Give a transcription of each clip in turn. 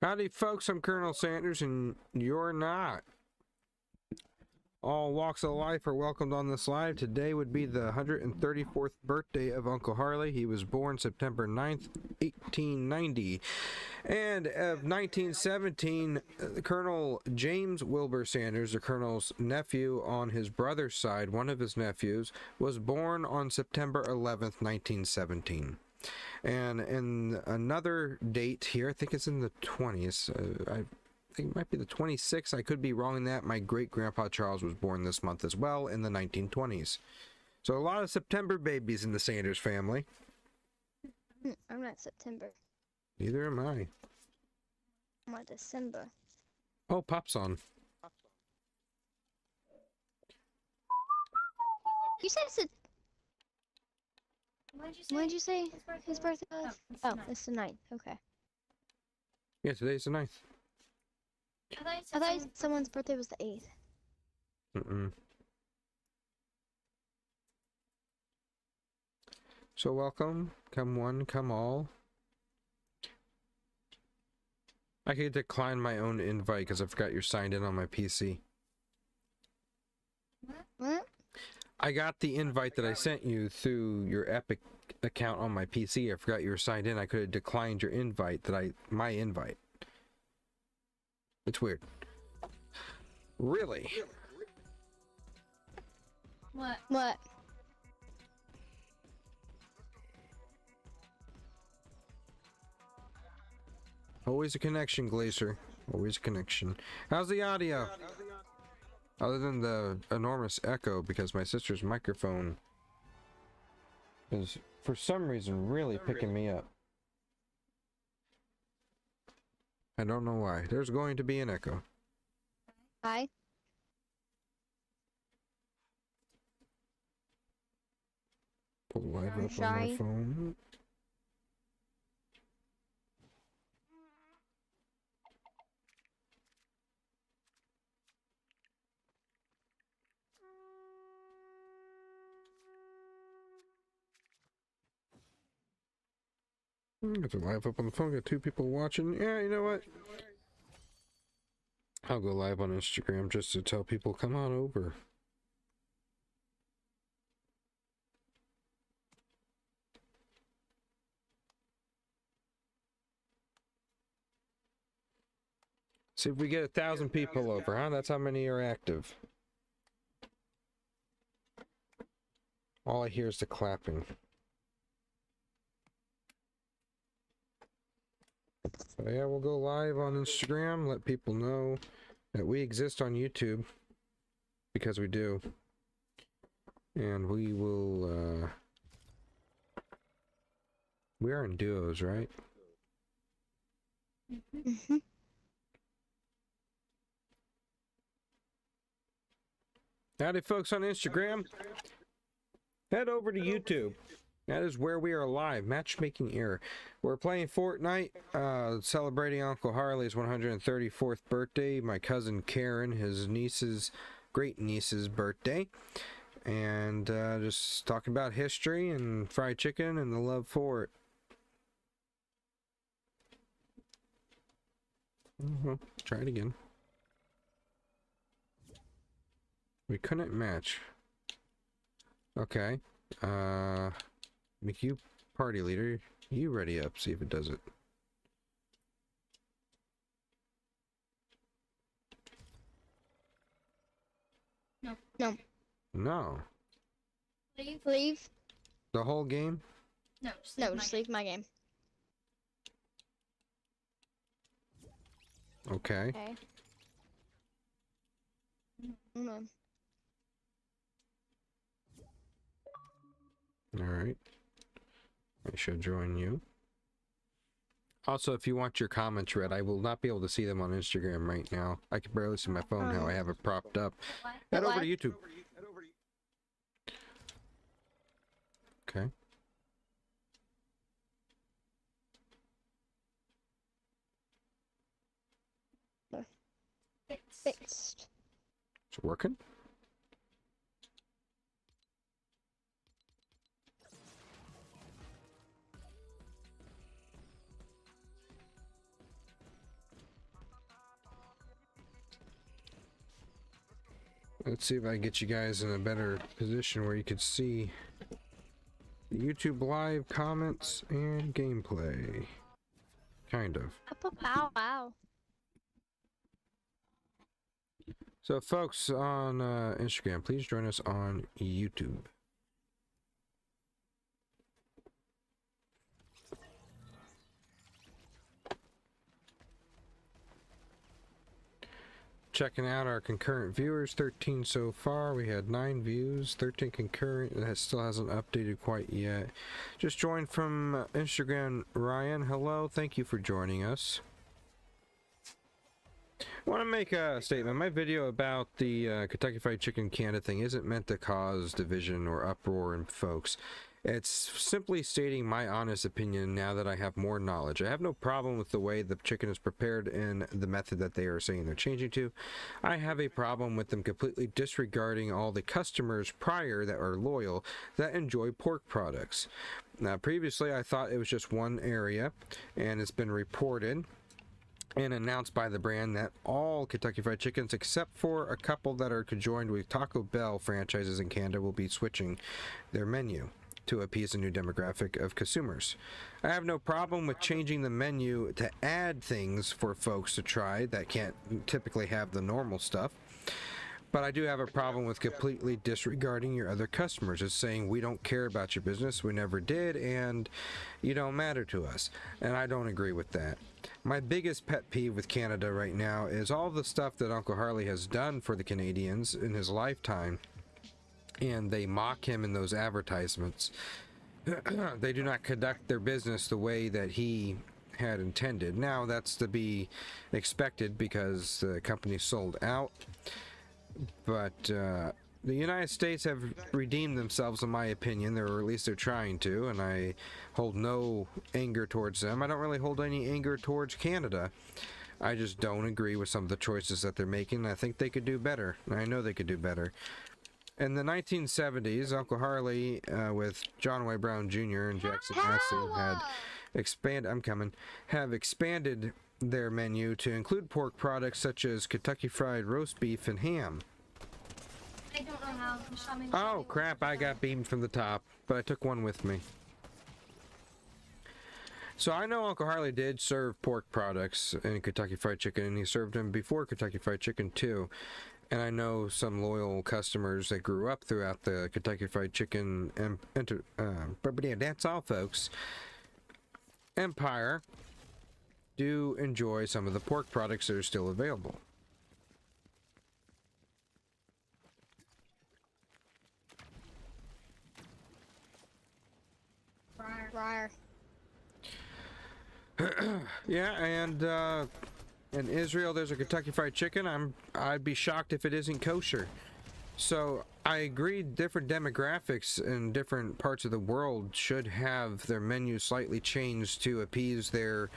Howdy, folks. I'm Colonel Sanders, and you're not. All walks of life are welcomed on this live. Today would be the 134th birthday of Uncle Harley. He was born September 9th, 1890. And of 1917, Colonel James Wilbur Sanders, the Colonel's nephew on his brother's side, one of his nephews, was born on September 11th, 1917. And in another date here, I think it's in the 20s, I think it might be the 26th, I could be wrong in that, my great-grandpa Charles was born this month as well in the 1920s. So a lot of September babies in the Sanders family. I'm not September. Neither am I. I'm not December. Oh, Pop's on. You said When did you say his birthday was? Oh, it's the 9th. Okay. Yeah, today's the 9th. I thought someone's birthday was the 8th. Mm-mm. So welcome, come one, come all. I could decline my own invite because I forgot you're signed in on my PC. What? I got the invite that I sent you through your Epic account on my PC. I forgot you were signed in. I could have declined your invite my invite. It's weird. Really? What? Always a connection, Glacier. Always a connection. How's the audio? Other than the enormous echo, because my sister's microphone is, for some reason, really picking me up. I don't know why. There's going to be an echo. Hi. Pull live I'm up on my shy. phone. Got the live up on the phone. Got 2 people watching. Yeah, you know what? I'll go live on Instagram just to tell people, come on over. See if we get 1,000 people over, huh? That's how many are active. All I hear is the clapping. So yeah, we'll go live on Instagram, let people know that we exist on YouTube, because we do. And we will, we are in duos, right? Mm-hmm. Howdy, folks on Instagram. Head over to YouTube. That is where we are live. Matchmaking error. We're playing Fortnite, celebrating Uncle Harley's 134th birthday. My cousin Karen, his niece's, great niece's birthday. And just talking about history and fried chicken and the love for it. Try it again. We couldn't match. Okay. Make you party leader. You ready up, see if it does it. No. No. Leave. The whole game? No, just leave my game. Okay. Okay. No. Alright. I should join you. Also, if you want your comments read, I will not be able to see them on Instagram right now. I can barely see my phone how I have it propped up. Head over to YouTube. Okay. Fixed. It's working? Let's see if I can get you guys in a better position where you could see the YouTube live comments and gameplay. Kind of. Wow, wow. So folks on Instagram, please join us on YouTube. Checking out our concurrent viewers, 13 so far. We had 9 views, 13 concurrent. It still hasn't updated quite yet. Just joined from Instagram, Ryan. Hello, thank you for joining us. I want to make a statement. My video about the Kentucky Fried Chicken Canada thing isn't meant to cause division or uproar in folks. It's simply stating my honest opinion now that I have more knowledge. I have no problem with the way the chicken is prepared and the method that they are saying they're changing to. I have a problem with them completely disregarding all the customers prior that are loyal that enjoy pork products. Now, previously I thought it was just one area, and it's been reported and announced by the brand that all Kentucky Fried Chickens, except for a couple that are conjoined with Taco Bell franchises in Canada, will be switching their menu to appease a new demographic of consumers. I have no problem with changing the menu to add things for folks to try that can't typically have the normal stuff. But I do have a problem with completely disregarding your other customers. It's saying we don't care about your business, we never did, and you don't matter to us. And I don't agree with that. My biggest pet peeve with Canada right now is all the stuff that Uncle Harley has done for the Canadians in his lifetime, and they mock him in those advertisements. They do not conduct their business the way that he had intended. Now that's to be expected because the company sold out. But the United States have redeemed themselves, in my opinion, or at least they're trying to, and I hold no anger towards them. I don't really hold any anger towards Canada. I just don't agree with some of the choices that they're making. I think they could do better. I know they could do better. In the 1970s, Uncle Harley with John Y. Brown Jr. and Jackson Massey have expanded their menu to include pork products such as Kentucky Fried Roast Beef and ham. I don't know how. Oh crap, I got beamed from the top, but I took one with me. So I know Uncle Harley did serve pork products in Kentucky Fried Chicken, and he served them before Kentucky Fried Chicken too. And I know some loyal customers that grew up throughout the Kentucky Fried Chicken but yeah, that's all folks. Empire do enjoy some of the pork products that are still available. Rawr. Yeah, and in Israel there's a Kentucky Fried Chicken. I'd be shocked if it isn't kosher. So I agree different demographics in different parts of the world should have their menu slightly changed to appease their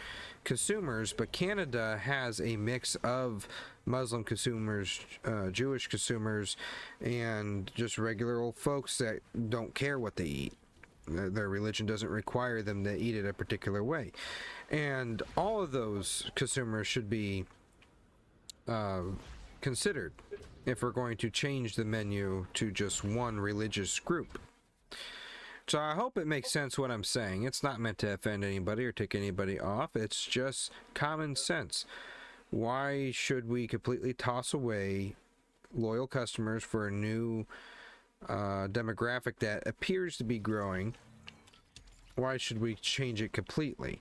consumers, but Canada has a mix of Muslim consumers, Jewish consumers, and just regular old folks that don't care what they eat. Their religion doesn't require them to eat it a particular way. And all of those consumers should be considered if we're going to change the menu to just one religious group. So I hope it makes sense what I'm saying. It's not meant to offend anybody or take anybody off. It's just common sense. Why should we completely toss away loyal customers for a new demographic that appears to be growing? Why should we change it completely?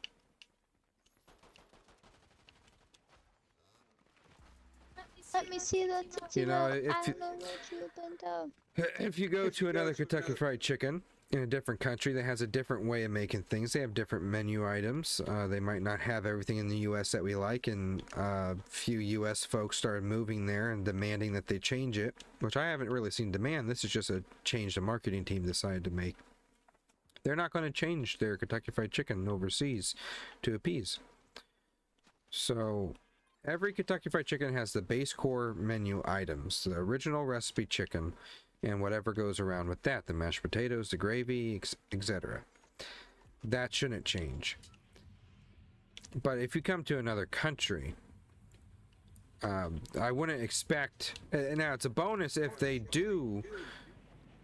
Let me see that. You know, if you go to another Kentucky Fried Chicken in a different country that has a different way of making things, they have different menu items. They might not have everything in the U.S. that we like, and a few U.S. folks started moving there and demanding that they change it, which I haven't really seen demand. This is just a change the marketing team decided to make. They're not going to change their Kentucky Fried Chicken overseas to appease. So every Kentucky Fried Chicken has the base core menu items, the original recipe chicken, and whatever goes around with that, the mashed potatoes, the gravy, etc. That shouldn't change. But if you come to another country, I wouldn't expect. Now it's a bonus if they do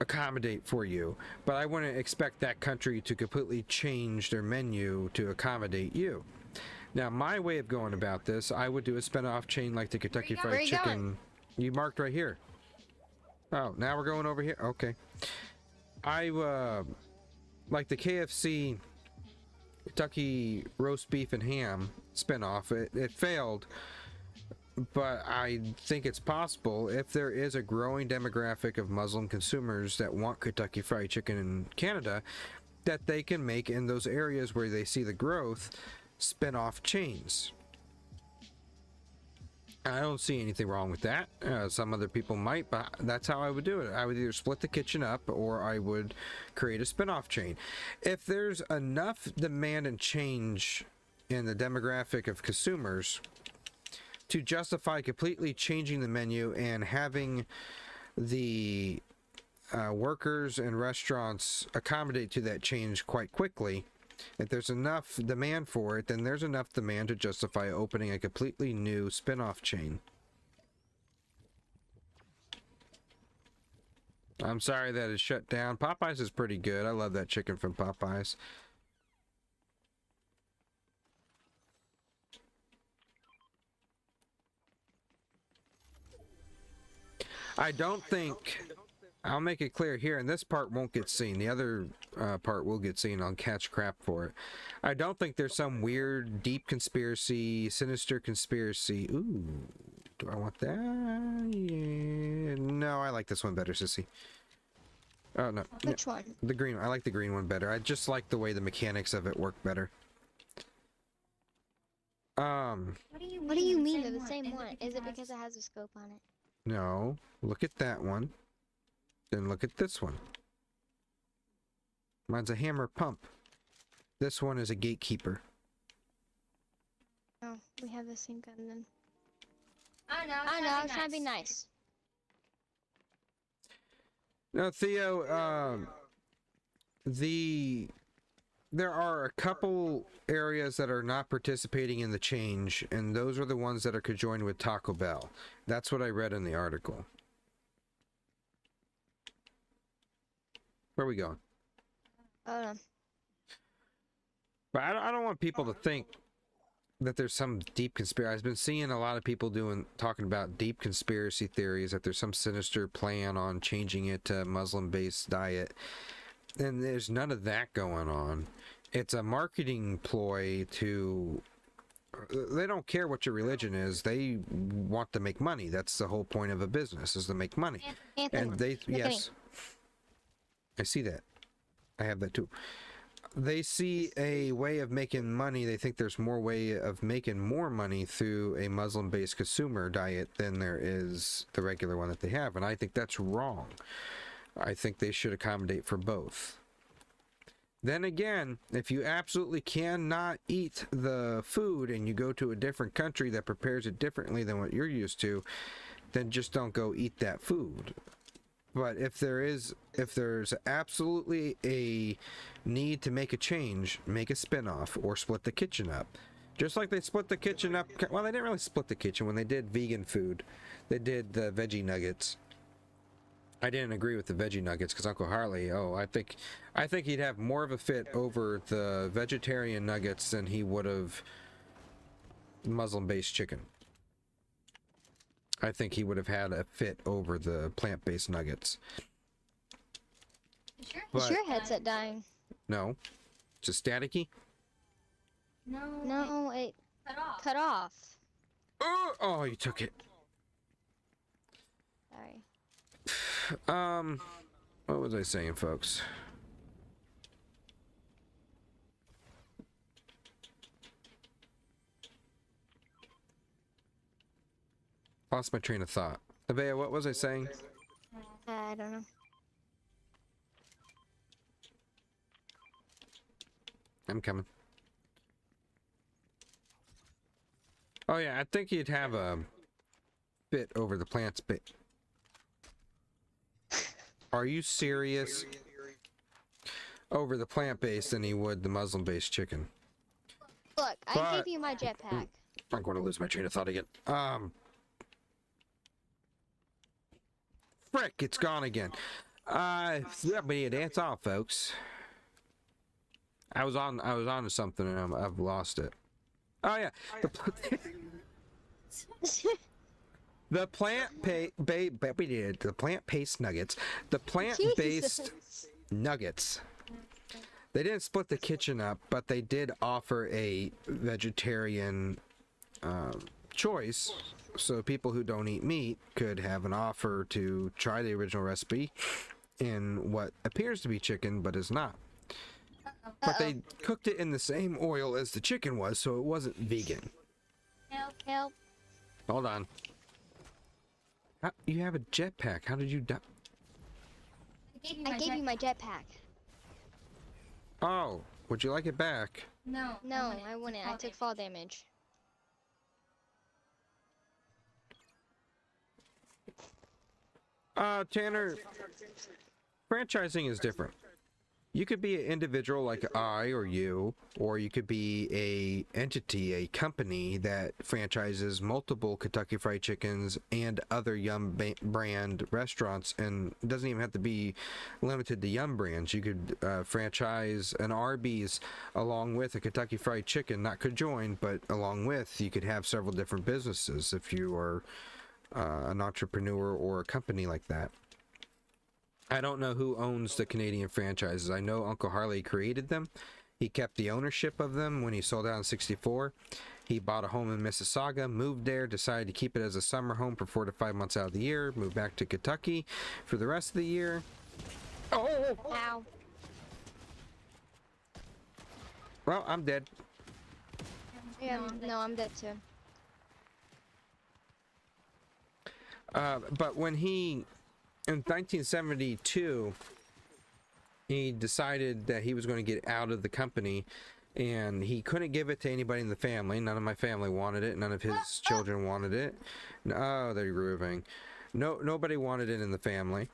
accommodate for you, but I wouldn't expect that country to completely change their menu to accommodate you. Now, my way of going about this, I would do a spin-off chain like the Kentucky Fried Chicken. You marked right here. Oh, now we're going over here. Okay. Like the KFC Kentucky roast beef and ham spin-off. It failed, but I think it's possible if there is a growing demographic of Muslim consumers that want Kentucky Fried Chicken in Canada, that they can make in those areas where they see the growth spin-off chains. I don't see anything wrong with that. Some other people might, but that's how I would do it. I would either split the kitchen up or I would create a spin-off chain. If there's enough demand and change in the demographic of consumers to justify completely changing the menu and having the workers and restaurants accommodate to that change quite quickly, if there's enough demand for it, then there's enough demand to justify opening a completely new spin-off chain. I'm sorry that it's shut down. Popeyes is pretty good. I love that chicken from Popeyes. I don't think... I'll make it clear here, and this part won't get seen. The other part will get seen. I'll catch crap for it. I don't think there's some weird, deep conspiracy, sinister conspiracy. Ooh, do I want that? Yeah. No, I like this one better, sissy. Oh, no. Which one? The green one. I like the green one better. I just like the way the mechanics of it work better. What do you mean they're the same one? Is it because it has a scope on it? No. Look at that one. Then look at this one. Mine's a hammer pump. This one is a gatekeeper. Oh, we have the same gun then. I know, I was trying to be nice. No, Theo, there are a couple areas that are not participating in the change, and those are the ones that are conjoined with Taco Bell. That's what I read in the article. Where are we going? Oh, But I don't want people to think that there's some deep conspiracy. I've been seeing a lot of people talking about deep conspiracy theories, that there's some sinister plan on changing it to a Muslim-based diet. And there's none of that going on. It's a marketing ploy to... They don't care what your religion is. They want to make money. That's the whole point of a business, is to make money. Anthony. And they... Yes. I see that. I have that too. They see a way of making money. They think there's more way of making more money through a Muslim-based consumer diet than there is the regular one that they have. And I think that's wrong. I think they should accommodate for both. Then again, if you absolutely cannot eat the food and you go to a different country that prepares it differently than what you're used to, then just don't go eat that food. But if there's absolutely a need to make a change, make a spin-off or split the kitchen up. Just like they split the kitchen up. Well, they didn't really split the kitchen when they did vegan food. They did the veggie nuggets. I didn't agree with the veggie nuggets because Uncle Harley, I think he'd have more of a fit over the vegetarian nuggets than he would have Muslim-based chicken. I think he would have had a fit over the plant-based nuggets. Is your headset dying? No. It's a staticky? No, it cut off. Oh, you took it. Sorry. What was I saying, folks? Lost my train of thought. Abea, what was I saying? I don't know. I'm coming. Oh yeah, I think you'd have a fit over the plants bit. Are you serious? Over the plant-based than he would the Muslim-based chicken. Look, I gave you my jetpack. I'm going to lose my train of thought again. Frick, it's gone again. Yeah, but yeah, that's all, folks. I was on to something and I've lost it. Oh yeah, the plant-based nuggets. The plant-based Jesus. nuggets. They didn't split the kitchen up, but they did offer a vegetarian choice, so people who don't eat meat could have an offer to try the original recipe in what appears to be chicken, but is not. But they cooked it in the same oil as the chicken was, so it wasn't vegan. Help. Help. Hold on. You have a jetpack. How did you die? I gave you my jetpack. Oh, would you like it back? No. No, I wouldn't. I took fall damage. Tanner, franchising is different. You could be an individual like I or you, or you could be a entity, a company that franchises multiple Kentucky Fried Chickens and other Yum brand restaurants, and it doesn't even have to be limited to Yum brands. You could franchise an Arby's along with a Kentucky Fried Chicken, not conjoined, but along with. You could have several different businesses if you are an entrepreneur or a company like that. I don't know who owns the Canadian franchises. I know Uncle Harley created them. He kept the ownership of them when he sold out in '64. He bought a home in Mississauga, moved there, decided to keep it as a summer home for 4 to 5 months out of the year, moved back to Kentucky for the rest of the year. Oh! Ow. Well, I'm dead. Yeah, no, I'm dead too. But when he, in 1972, he decided that he was going to get out of the company, and he couldn't give it to anybody in the family. None of my family wanted it. None of his children wanted it. Oh, they're grooving. Nobody wanted it in the family.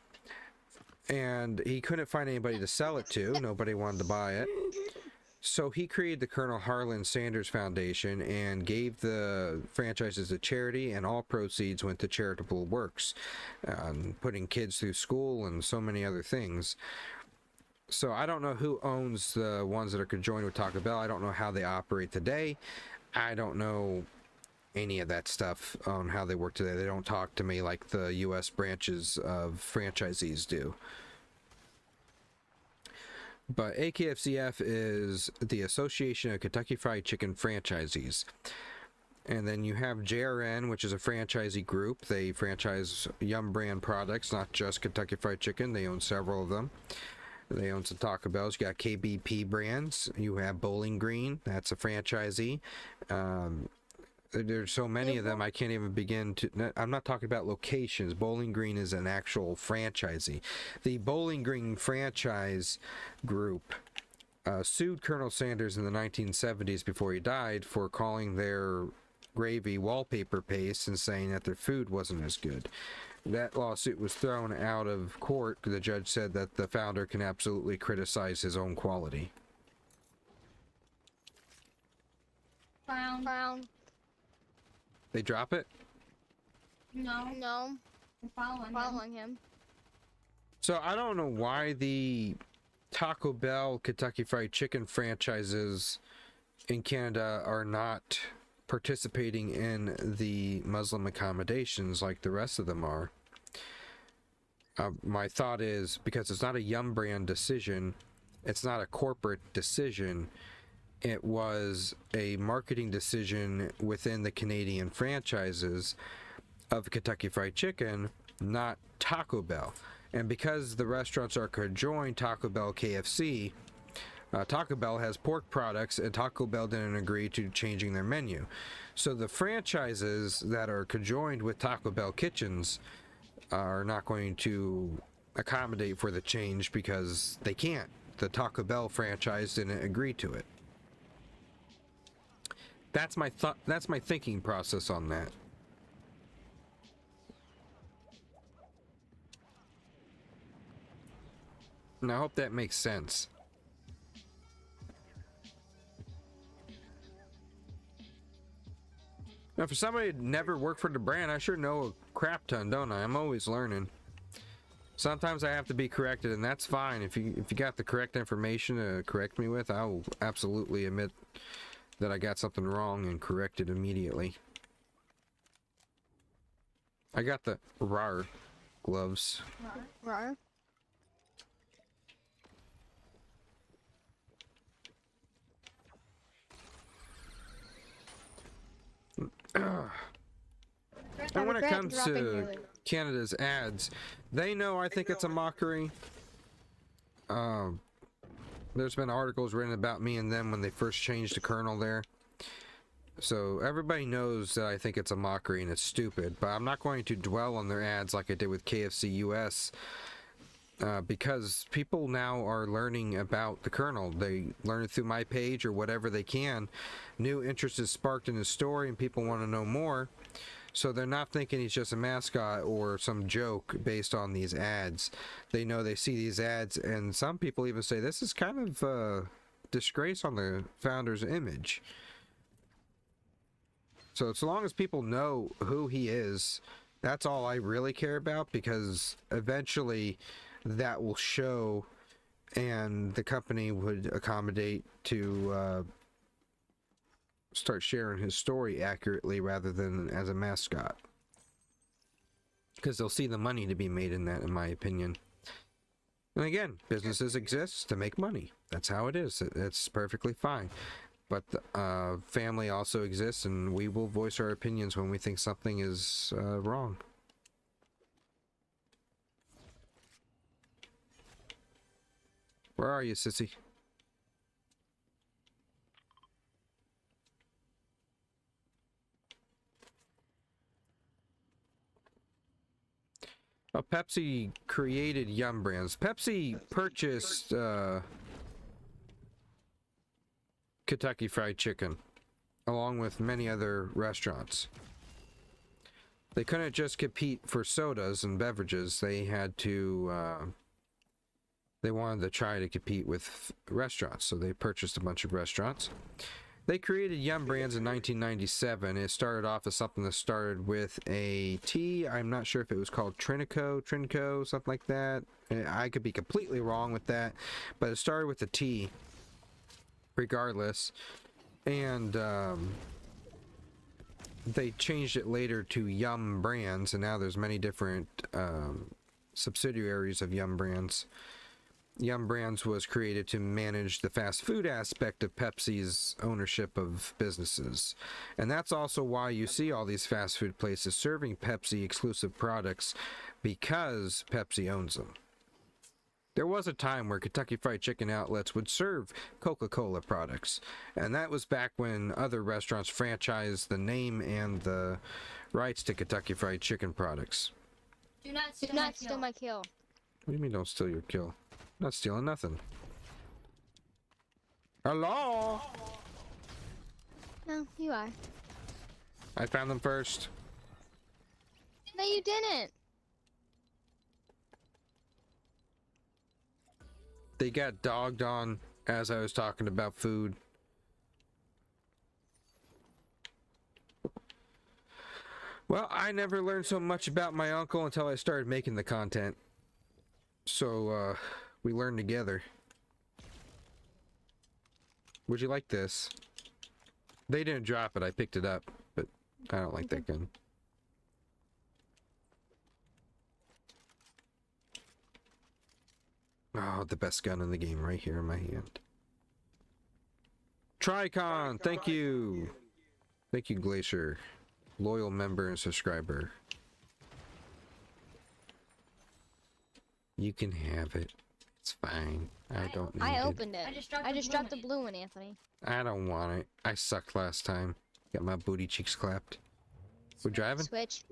And he couldn't find anybody to sell it to. Nobody wanted to buy it. So he created the Colonel Harlan Sanders Foundation and gave the franchises to charity, and all proceeds went to charitable works, putting kids through school and so many other things. So I don't know who owns the ones that are conjoined with Taco Bell. I don't know how they operate today. I don't know any of that stuff on how they work today. They don't talk to me like the U.S. branches of franchisees do. But AKFCF is the Association of Kentucky Fried Chicken Franchisees. And then you have JRN, which is a franchisee group. They franchise Yum brand products, not just Kentucky Fried Chicken. They own several of them. They own some Taco Bells. You got KBP brands. You have Bowling Green. That's a franchisee. There's so many of them, I can't even begin to... I'm not talking about locations. Bowling Green is an actual franchisee. The Bowling Green franchise group sued Colonel Sanders in the 1970s before he died for calling their gravy wallpaper paste and saying that their food wasn't as good. That lawsuit was thrown out of court. The judge said that the founder can absolutely criticize his own quality. Brown. They drop it? No. No. I'm following him. Following him. So I don't know why the Taco Bell, Kentucky Fried Chicken franchises in Canada are not participating in the Muslim accommodations like the rest of them are. My thought is because it's not a Yum brand decision, it's not a corporate decision. It was a marketing decision within the Canadian franchises of Kentucky Fried Chicken, not Taco Bell. And because the restaurants are conjoined, Taco Bell, KFC, Taco Bell has pork products, and Taco Bell didn't agree to changing their menu. So the franchises that are conjoined with Taco Bell kitchens are not going to accommodate for the change because they can't. The Taco Bell franchise didn't agree to it. That's my thought. That's my thinking process on that. And I hope that makes sense. Now, for somebody who never worked for the brand, I sure know a crap ton, don't I? I'm always learning. Sometimes I have to be corrected, and that's fine. If you got the correct information to correct me with, I'll absolutely admit that I got something wrong and correct it immediately. I got the RAR gloves. Rar. And when it regret comes dropping to earlier. Canada's ads, they know I think it's a mockery. There's been articles written about me and them when they first changed the kernel there. So everybody knows that I think it's a mockery and it's stupid, but I'm not going to dwell on their ads like I did with KFC US, because people now are learning about the kernel. They learn it through my page or whatever they can. New interest is sparked in his story and people want to know more. So they're not thinking he's just a mascot or some joke based on these ads. They know they see these ads, and some people even say this is kind of a disgrace on the founder's image. So as long as people know who he is, that's all I really care about, because eventually that will show and the company would accommodate to start sharing his story accurately rather than as a mascot, because they'll see the money to be made in that, in my opinion. And again, businesses exist to make money. That's how it is. It's perfectly fine. But family also exists, and we will voice our opinions when we think something is wrong. Where are you, sissy? Oh, Pepsi created Yum Brands. Pepsi purchased Kentucky Fried Chicken, along with many other restaurants. They couldn't just compete for sodas and beverages. They had to, they wanted to try to compete with restaurants, so they purchased a bunch of restaurants. They created Yum Brands in 1997. It started off as something that started with a tea. I'm not sure if it was called Trinco, something like that. I could be completely wrong with that, but it started with a tea, regardless. And they changed it later to Yum Brands, and now there's many different subsidiaries of Yum Brands. Yum Brands was created to manage the fast food aspect of Pepsi's ownership of businesses. And that's also why you see all these fast food places serving Pepsi exclusive products, because Pepsi owns them. There was a time where Kentucky Fried Chicken outlets would serve Coca-Cola products, and that was back when other restaurants franchised the name and the rights to Kentucky Fried Chicken products. Do not Do not steal my kill. What do you mean don't steal your kill? I'm not stealing nothing. Hello? No, you are. I found them first. No, you didn't. They got dogged on as I was talking about food. Well, I never learned so much about my uncle until I started making the content. So, we learned together. Would you like this? They didn't drop it, I picked it up, but I don't like that gun. Oh, the best gun in the game right here in my hand. Tricon, thank you. Thank you, Glacier. Loyal member and subscriber. You can have it. It's fine. I don't need I it. opened it. I just dropped the blue one, Anthony. I don't want it. I sucked last time. Got my booty cheeks clapped. We're driving? Switch.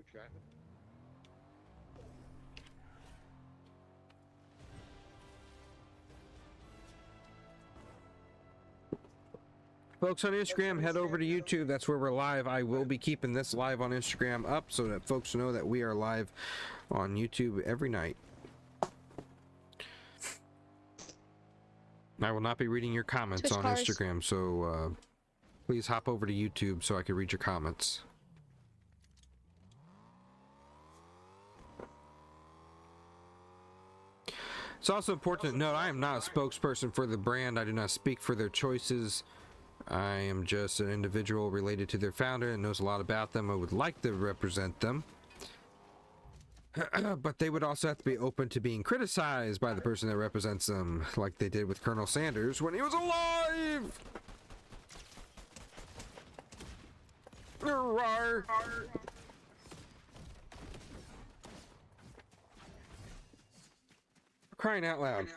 Folks on Instagram, head over to YouTube. That's where we're live. I will be keeping this live on Instagram up so that folks know that we are live on YouTube every night. I will not be reading your comments Switch on cars. Instagram, so please hop over to YouTube so I can read your comments. It's also important to note I am not a spokesperson for the brand. I do not speak for their choices. I am just an individual related to their founder and knows a lot about them. I would like to represent them. But they would also have to be open to being criticized by the person that represents them, like they did with Colonel Sanders when he was alive! Rawr. Crying out loud.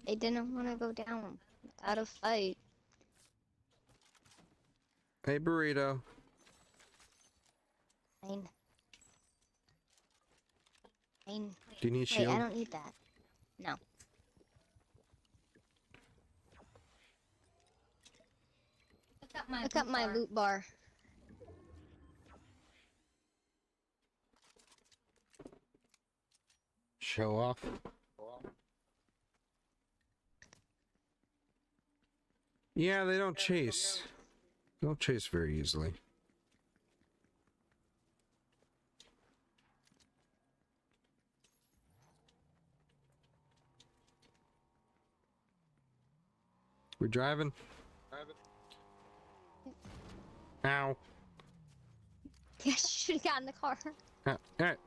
They didn't want to go down without a fight. Hey, burrito. Fine. Fine. Do you need Wait, shield? I don't need that. No. Look up my loot bar. Show off. Yeah, they don't chase. They don't chase very easily. We driving? Ow. Yeah, you should have gotten the car. Alright.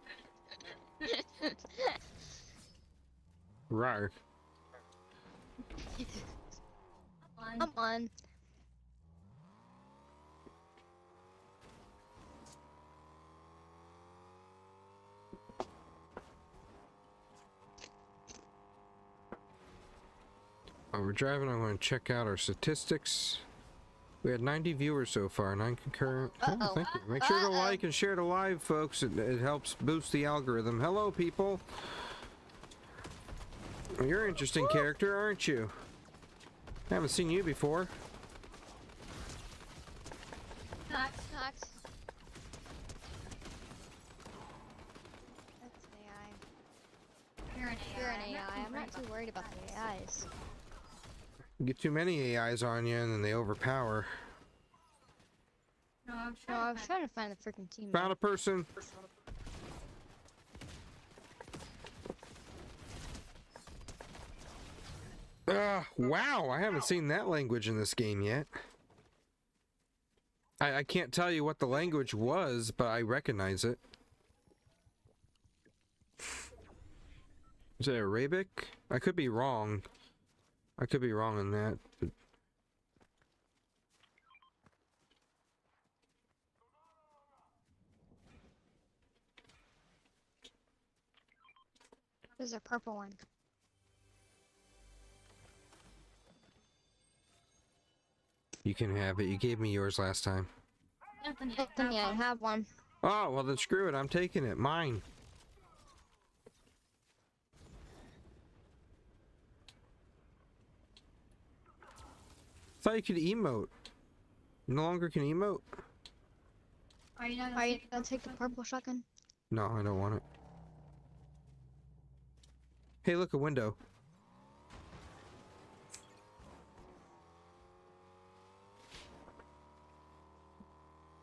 Rawr. Come on. While we're driving, I'm going to check out our statistics. We had 90 viewers so far, 9 concurrent. Oh, Uh-oh. thank you. Make sure to Uh-oh. like and share the live, folks. It helps boost the algorithm. Hello, people. Well, you're an interesting character, aren't you? I haven't seen you before. Cox. That's AI. You're an AI. You're an AI. I'm not too worried about the AIs. You get too many AIs on you and then they overpower. No, I'm No, I was trying to find the freaking team. Found a person. Wow, I haven't seen that language in this game yet. I can't tell you what the language was, but I recognize it. Is it Arabic? I could be wrong. I could be wrong on that. But There's a purple one. you can have it. You gave me yours last time. Anthony, I have one. Oh, well then screw it. I'm taking it. Mine. Thought you could emote. You no longer can emote? Are you Are you gonna take the purple shotgun? No, I don't want it. Hey, look, a window.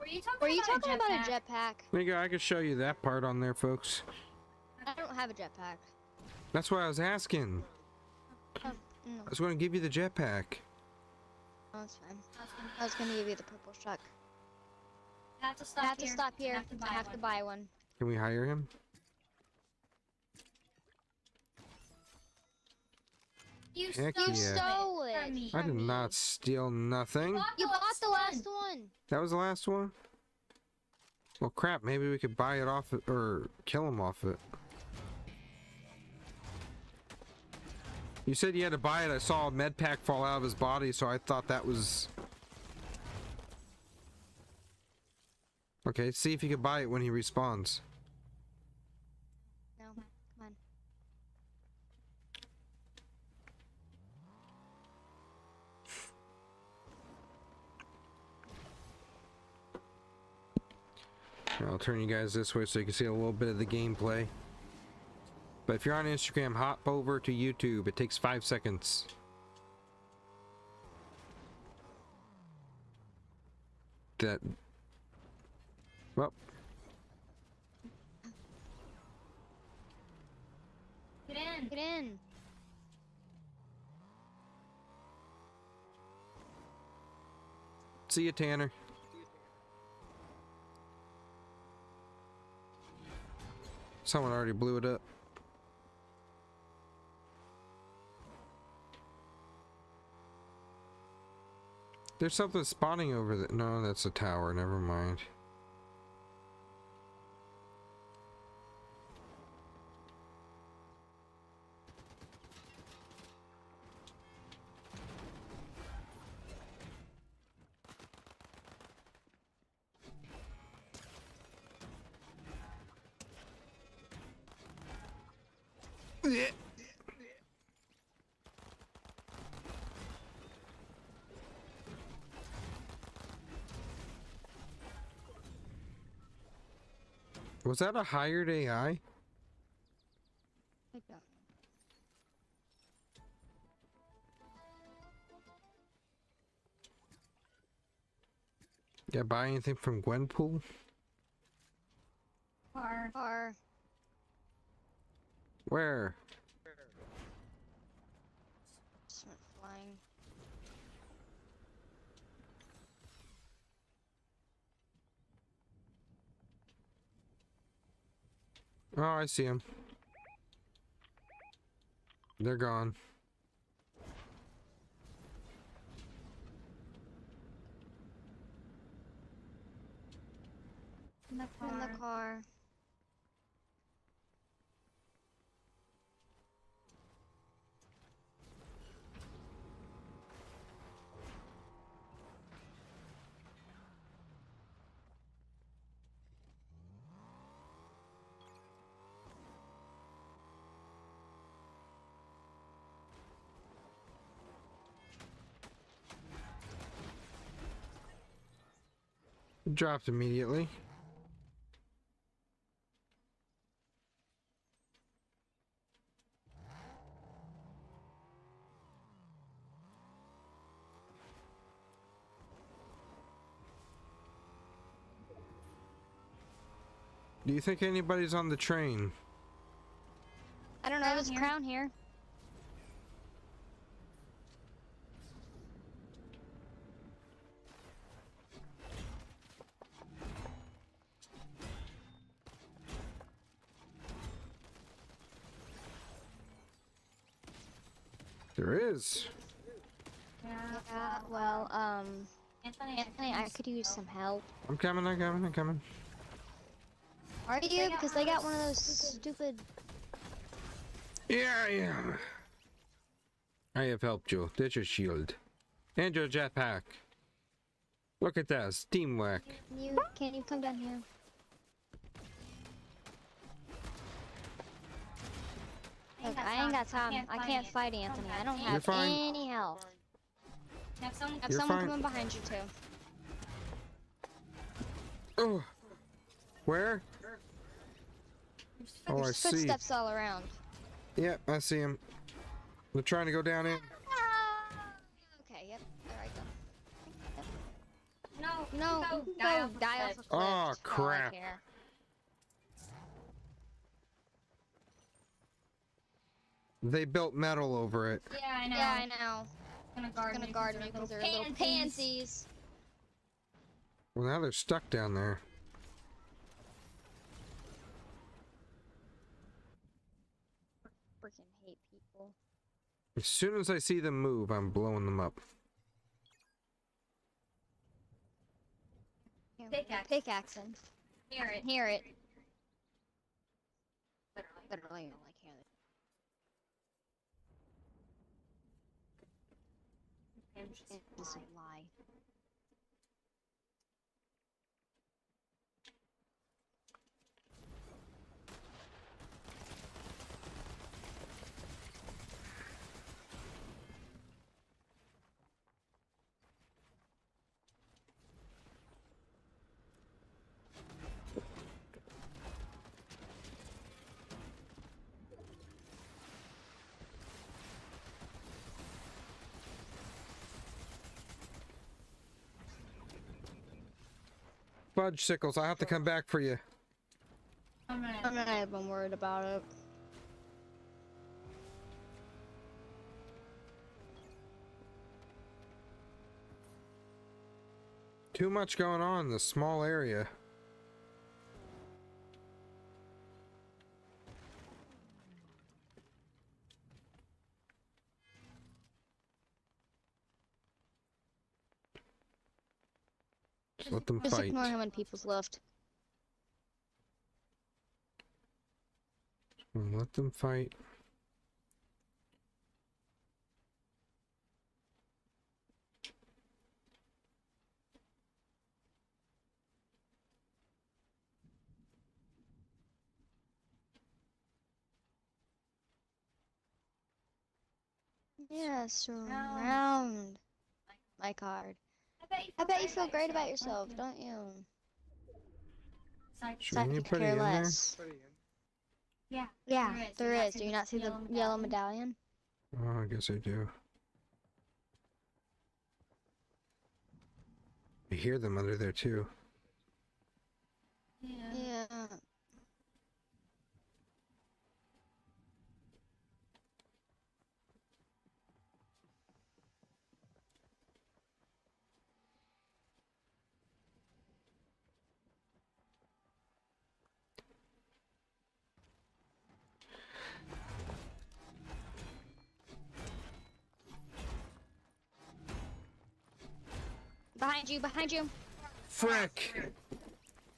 Were you Were talking you talking about jetpack? a jetpack? There you go. I could show you that part on there, folks. I don't have a jetpack. That's what I was asking. No, I was going to give you the jetpack. that's fine. I was gonna give you the purple truck. I have to I have to stop here. I have to buy buy one. Can we hire him? You Heck stole yeah. You stole it it. from me. I did not steal nothing. You bought the last one. That was the last one? Well, crap. Maybe we could buy it off it or kill him off it. You said you had to buy it. I saw a med pack fall out of his body, so I thought that was... Okay, see if you can buy it when he respawns. No, come on. I'll turn you guys this way so you can see a little bit of the gameplay. But if you're on Instagram, hop over to YouTube. It takes 5 seconds. That... Well... in. Get in. See you, Tanner. Someone already blew it up. There's something spawning over there. No, that's a tower. Never mind. Was that a hired AI? I don't. Yeah, buy anything from Gwenpool? Car. Where? Just went flying. Oh, I see them. They're gone. In the In the car. Dropped immediately. Do you think anybody's on the train? I don't know. Crown There's a here. crown here. There is. Yeah. Well, Anthony, I could use some help. I'm coming, I'm coming, I'm coming. Are you? Because they got one of those stupid. Yeah, I am. I have helped you. There's your shield. And your jetpack. Look at that. Teamwork. Can you come down here? Look, I ain't got time. I can't fight Anthony. I don't have fine. any health. Have someone. Have You're someone fine. coming behind you too. Oh. Where? Oh, I see. Footsteps all around. Yep, I see him. They're trying to go down in. Okay, yep. Alright, go. No. No, Go. go, Die off the die off cliff. a cliff. Oh, That's all I crap. care. They built metal over it. Yeah, I know. Yeah, I know. Gonna Guard me because they're little pansies. Well, now they're stuck down there. Freaking hate people. As soon as I see them move, I'm blowing them up. Pickaxe. Pickaxing. Hear it. Hear it. Literally. Literally, like hear it. It's a lie. Fudge sickles, I have to come back for you. I'm I'm gonna. not even worried about it. Too much going on in this small area. Just let them Just fight. ignore how many people's left. Let them fight. Yeah, surround my card. I bet you feel great about yourself, don't you? Is there Psychic anybody care in there? less. Yeah. Yeah, there is. Do you not see the yellow medallion? Oh, I guess I do. I hear them under there too. Yeah. Behind you, behind you. Frick!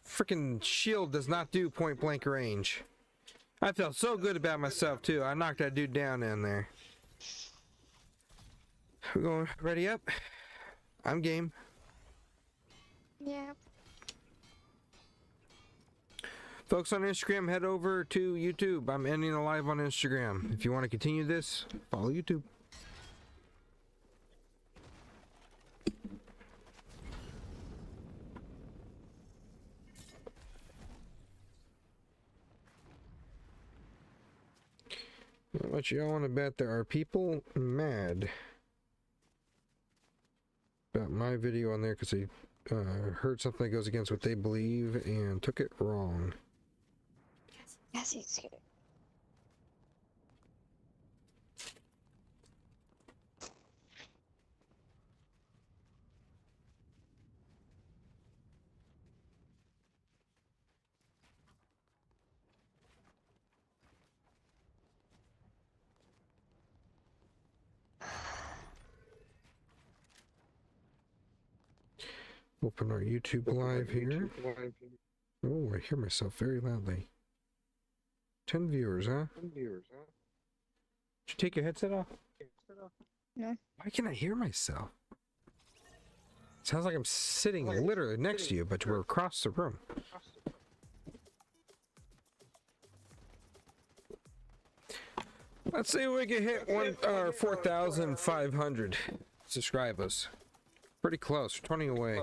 Frickin' shield does not do point blank range. I felt so good about myself too. I knocked that dude down in there. We're going ready up. I'm game. Yeah. Folks on Instagram, head over to YouTube. I'm ending the live on Instagram. If you want to continue this, follow YouTube. How much y'all want to bet there are people mad about my video on there because they heard something that goes against what they believe and took it wrong. Yes, he's good. Open our YouTube live here. Oh, I hear myself very loudly. 10 viewers, huh? Did you take your headset off? No. Why can't I hear myself? Sounds like I'm sitting literally next to you, but we're across the room. Let's see if we can hit 4,500 subscribers. Pretty close, 20 away.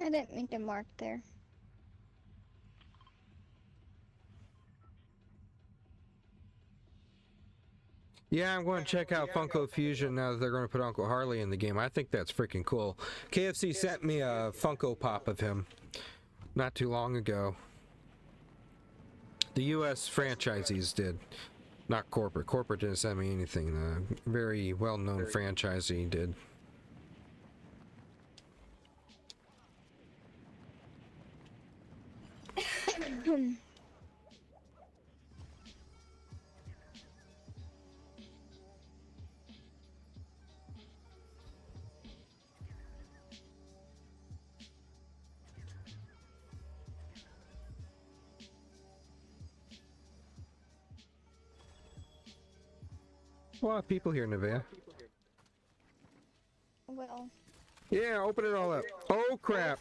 I didn't mean to mark there. Yeah, I'm going to check out Funko Fusion now that they're going to put Uncle Harley in the game. I think that's freaking cool. KFC sent me a Funko Pop of him not too long ago. The U.S. franchisees did, not corporate. Corporate didn't send me anything. The very well-known franchisee did. A lot of people here, Nevaeh. Well, Yeah, open it all up. Oh, crap.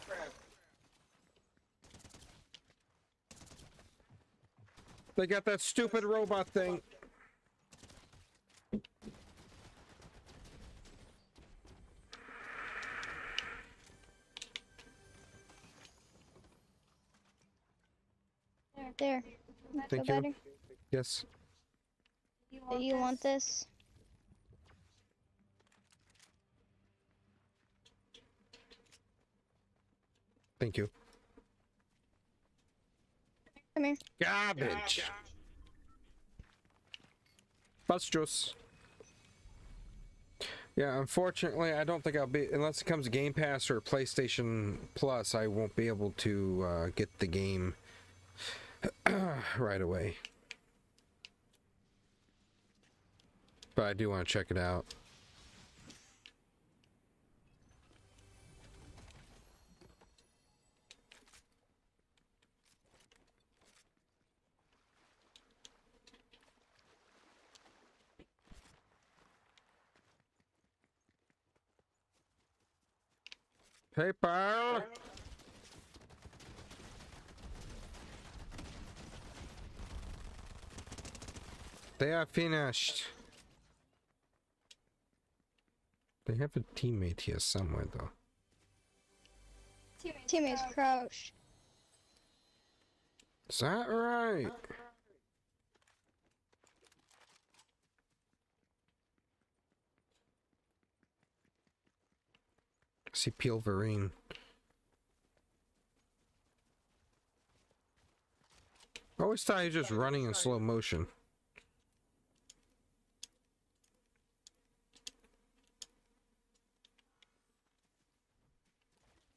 They got that stupid robot thing. There. Thank Feel you. better? Yes. Do you want this? Thank you. Come here. Garbage. Bus juice. Yeah, unfortunately, I don't think I'll be, unless it comes to Game Pass or PlayStation Plus, I won't be able to get the game right away. But I do want to check it out. Paper! They are finished. They have a teammate here somewhere, though. Teammates crouched. Is that right? I see Pilverine. I always thought he was just running in slow motion.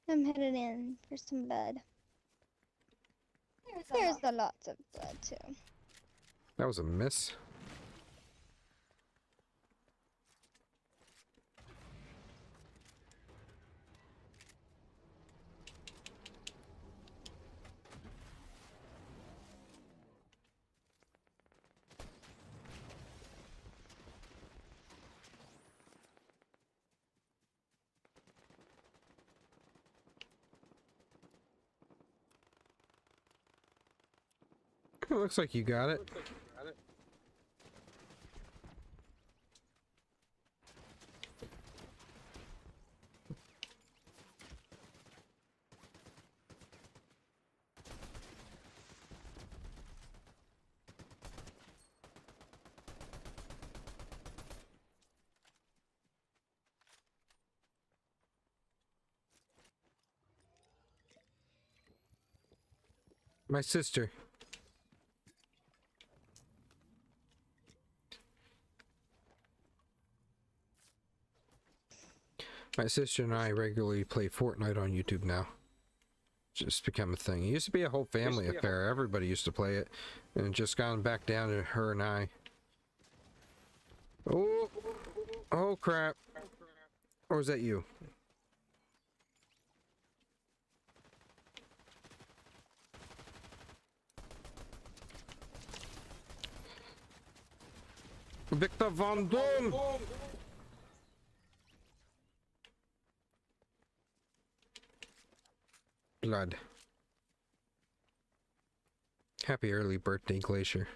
I'm headed in for some blood. There's a lots of blood too. That was a miss. It looks like you got it. My sister. My sister and I regularly play Fortnite on YouTube now. Just become a thing. It used to be a whole family affair. Everybody used to play it. And it just gone back down to her and I. Oh, oh crap. Or was that you? Victor Von Doom! Blood. Happy early birthday, Glacier.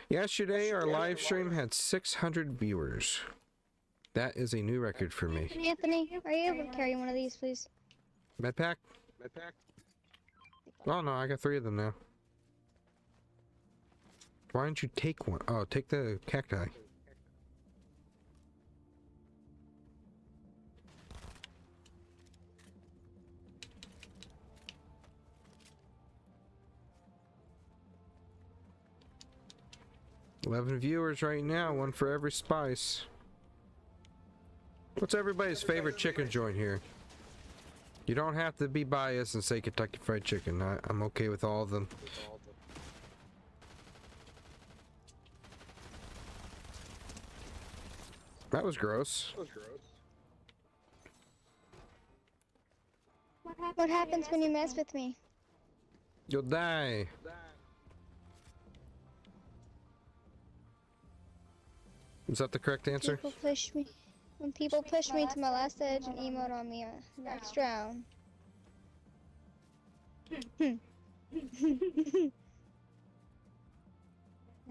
Yesterday, our live stream had 600 viewers. That is a new record for me. Anthony, are you able to carry one of these, please? Medpack? Medpack? Oh no, I got 3 of them now. Why don't you take one? Oh, take the cacti. $11 viewers right now, 1 for every spice. What's everybody's favorite chicken joint here? You don't have to be biased and say Kentucky Fried Chicken. I'm okay with all of them. That was gross. What happens when you mess with me? You'll die. Is that the correct answer? People push me. When people push me to my last edge and emote on me, I drown.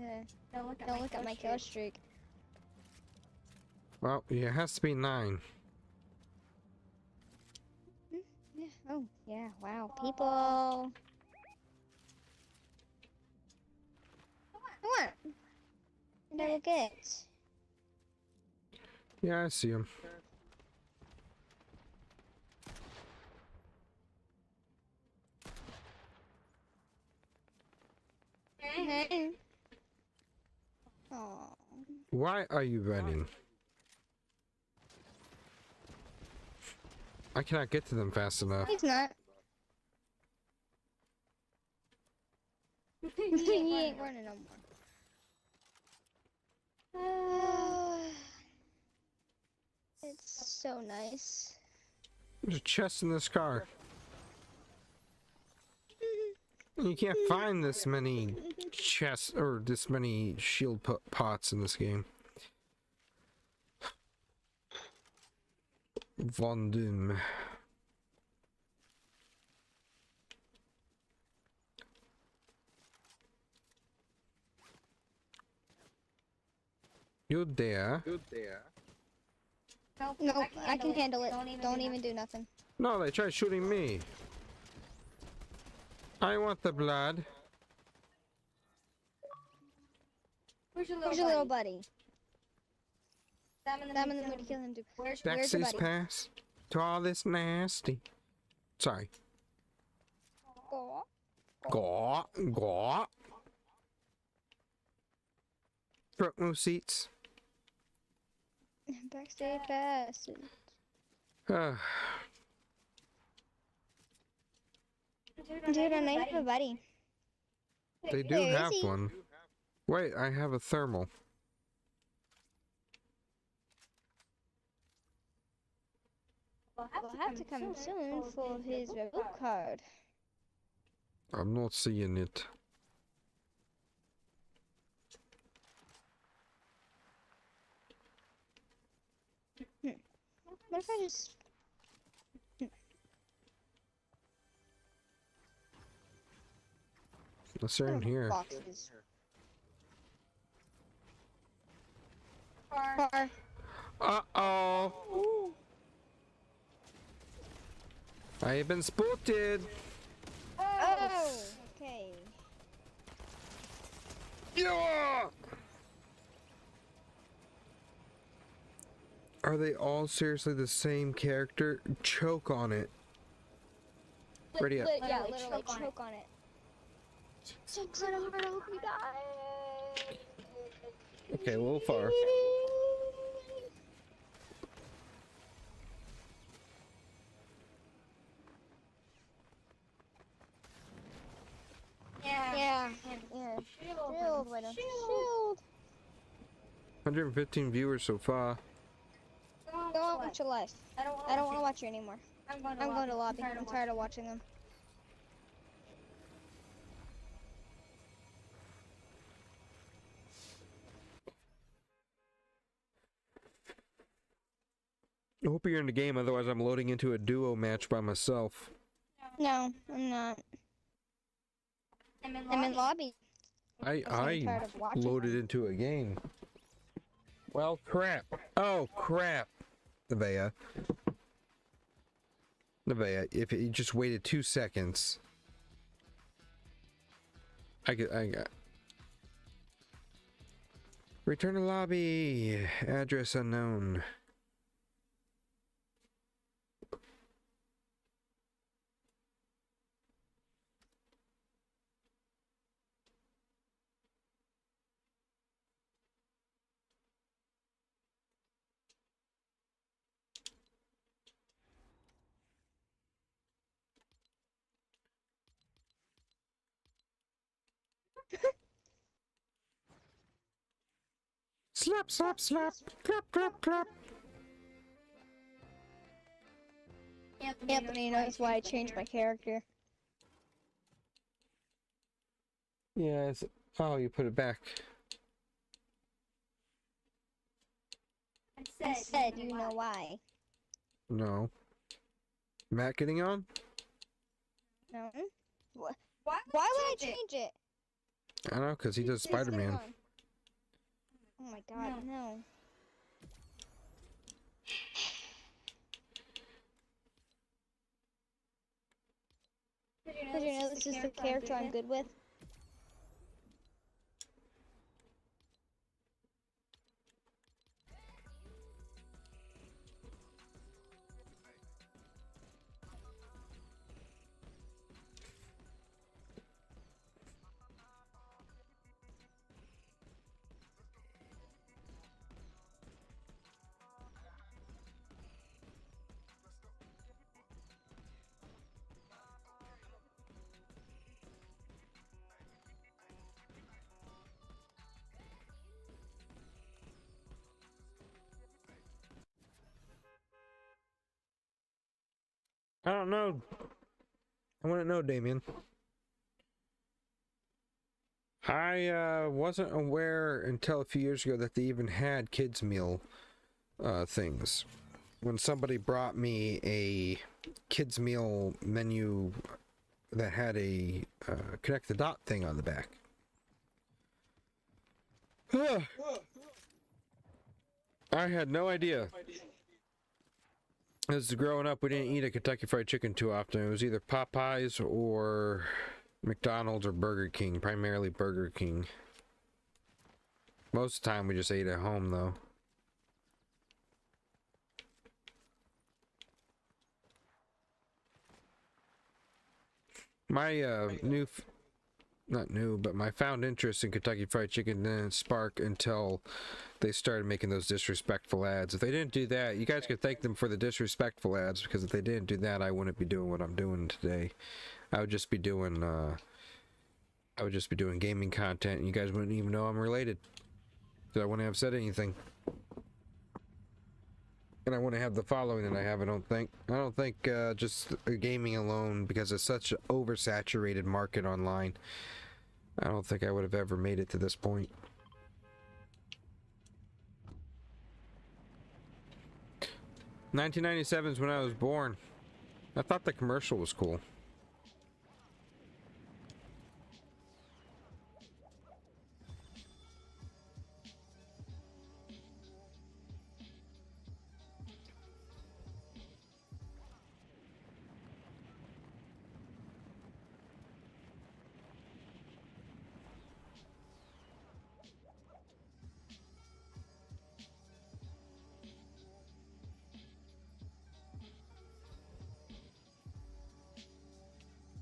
Yeah, don't look at my kill streak. Well, yeah, it has to be 9. Yeah. Oh, yeah. Wow. People. Come on. And I will get. Yeah, I see him. Oh. Why are you running? I cannot get to them fast enough. He's not. He ain't running no more. It's so nice. There's a chest in this car. You can't find this many chests or this many shield pots in this game. Von Doom. You there? Nope, I can handle it. Don't even do nothing. No, they tried shooting me. I want the blood. Where's your little buddy? I'm in the mood to kill him too. Where's your Access buddy? pass to all this nasty. Sorry. Aw. Gaw, gaw. Front row seats. Backstage pass. Uh, Dude, I might have a buddy. they do Where is have he? one. Wait, I have a thermal. We'll have to come soon for his revoke card. I'm not seeing it. What if I just... Let's they're in here. Boxes. Car. Uh-oh. Ooh. I have been spotted. Oh! Okay. Yeah! Are they all seriously the same character? Choke on it. Ready up. Yeah, literally choke on it. So good, I hope you die. Okay, a little far. Yeah. Shield, Widow. Shield. 115 viewers so far. Go on with your life. I don't want to watch you anymore. I'm going to lobby. I'm tired of watching them. I hope you're in the game, otherwise I'm loading into a duo match by myself. No, I'm not. I'm in lobby. I tired of watching loaded them. into a game. Well, crap. Oh, crap. Nevaeh. Nevaeh, if you just waited 2 seconds. I got. Return to lobby. Address unknown. Slap, slap, slap. Clap, clap, clap. Anthony knows why I changed my character. Yes. Oh, you put it back. I said you know why. No. Matt getting on? No? Why would I change it? I don't know, because he does Please get Spider-Man. on. Oh my god, no. Did you know this is the character I'm good with? I don't know. I want to know, Damien. I wasn't aware until a few years ago that they even had kids meal things. When somebody brought me a kids meal menu that had a connect the dot thing on the back. I had no idea. As growing up, we didn't eat a Kentucky Fried Chicken too often. It was either Popeyes or McDonald's or Burger King, primarily Burger King. Most of the time we just ate at home though. My not new, but my found interest in Kentucky Fried Chicken didn't spark until they started making those disrespectful ads. If they didn't do that, you guys could thank them for the disrespectful ads, because if they didn't do that, I wouldn't be doing what I'm doing today. I would just be doing gaming content, and you guys wouldn't even know I'm related. So I wouldn't have said anything. And I wouldn't have the following that I have, I don't think. I don't think just gaming alone, because it's such an oversaturated market online, I don't think I would have ever made it to this point. $1997 is when I was born. I thought the commercial was cool.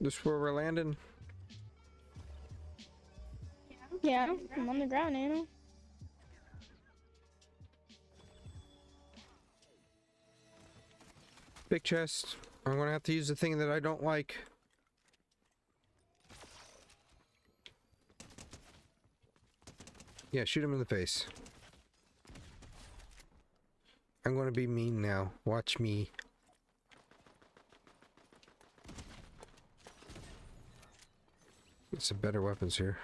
This is where we're landing? Yeah, I'm on the ground, Anna. Big chest. I'm gonna have to use the thing that I don't like. Yeah, shoot him in the face. I'm gonna be mean now. Watch me. Get some better weapons here.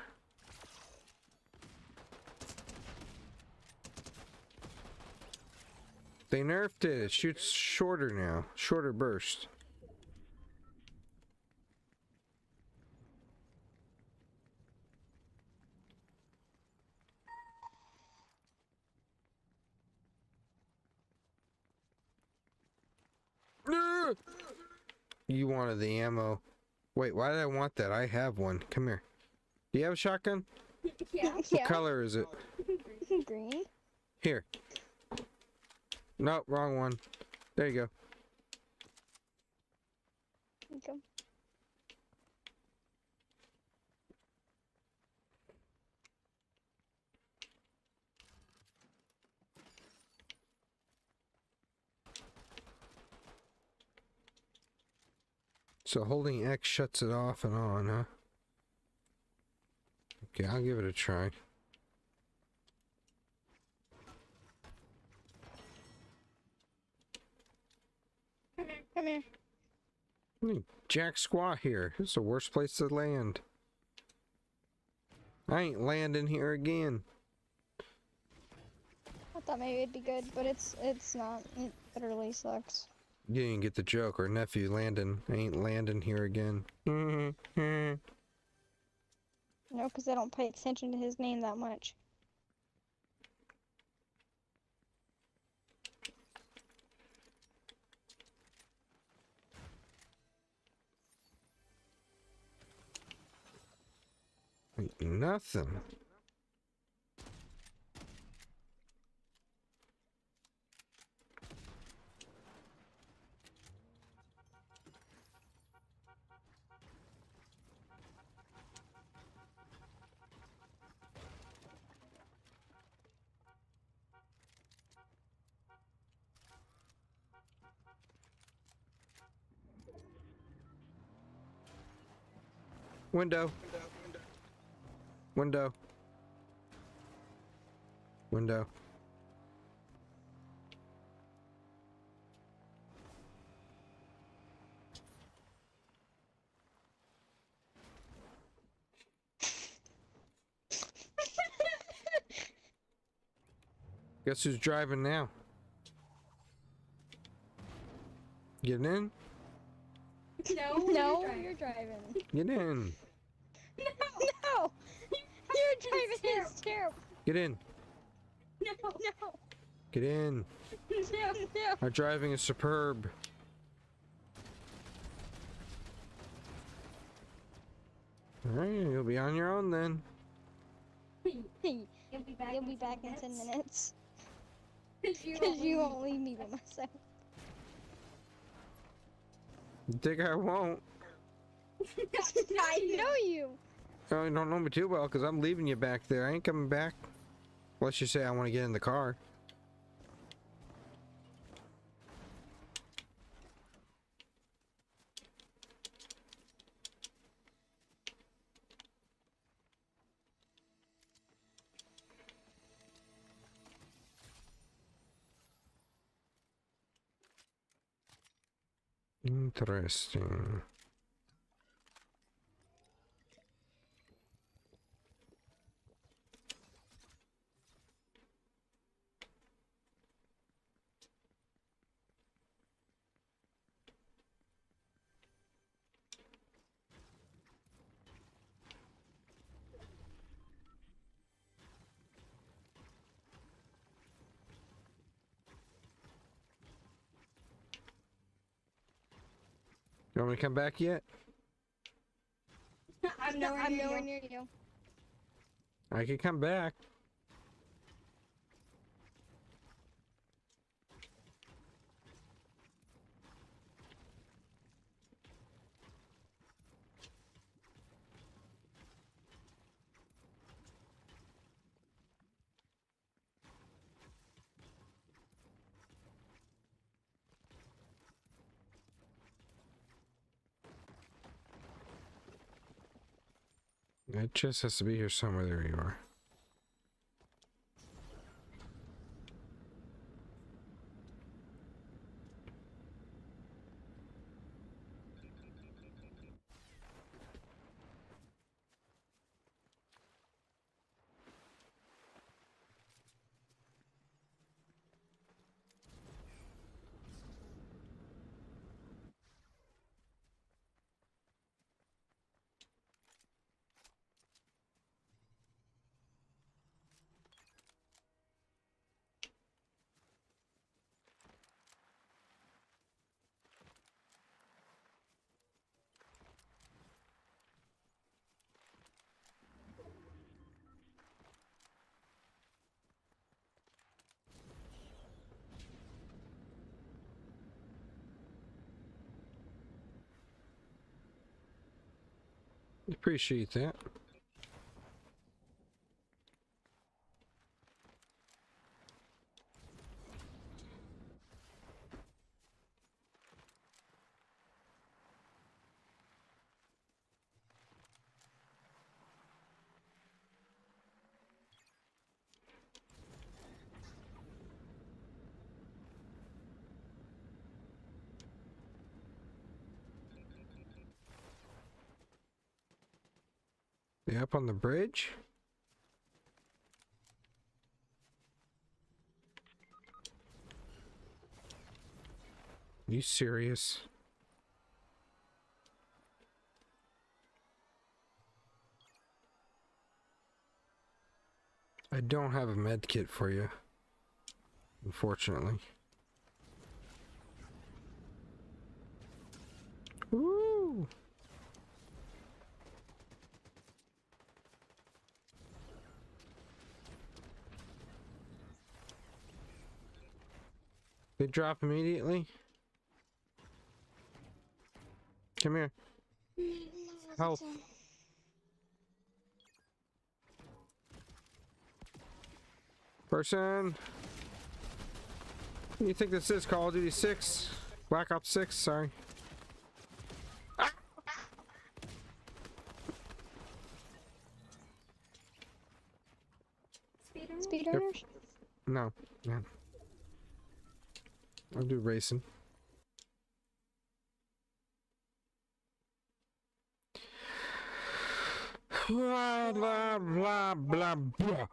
They nerfed it. It shoots shorter now. Shorter burst. You wanted the ammo. Wait, why did I want that? I have one. Come here. Do you have a shotgun? Yeah. What color is it? Green. Here. No, wrong one. There you go. Okay. So holding X shuts it off and on, huh? Okay, I'll give it a try. Come here. Jack squat here. This is the worst place to land. I ain't landing here again. I thought maybe it'd be good, but it's not. It literally sucks. You didn't get the joke, or nephew Landon. I ain't landing here again. No, because I don't pay attention to his name that much. Ain't nothing. Window. Window. Window. Guess who's driving now? Getting in? No, you're driving. Get in. No! You're driving his terrible. Get in. No. Get in. No. Our driving is superb. Alright, you'll be on your own then. You'll be back in 10 minutes. Because you won't leave me by myself. You think I won't? I know you. Oh, you don't know me too well because I'm leaving you back there. I ain't coming back. Unless you say I want to get in the car. Interesting. You want me to come back yet? I'm nowhere near you. I can come back. It just has to be here somewhere. There you are. Appreciate that. They up on the bridge? You serious? I don't have a med kit for you, unfortunately. Woo! They drop immediately. Come here. Help. Person. What do you think this is? Call of Duty 6? Black Ops 6, sorry. Ah! Speedrunners? No, no. I'll do racing. Blah, blah, blah, blah, blah.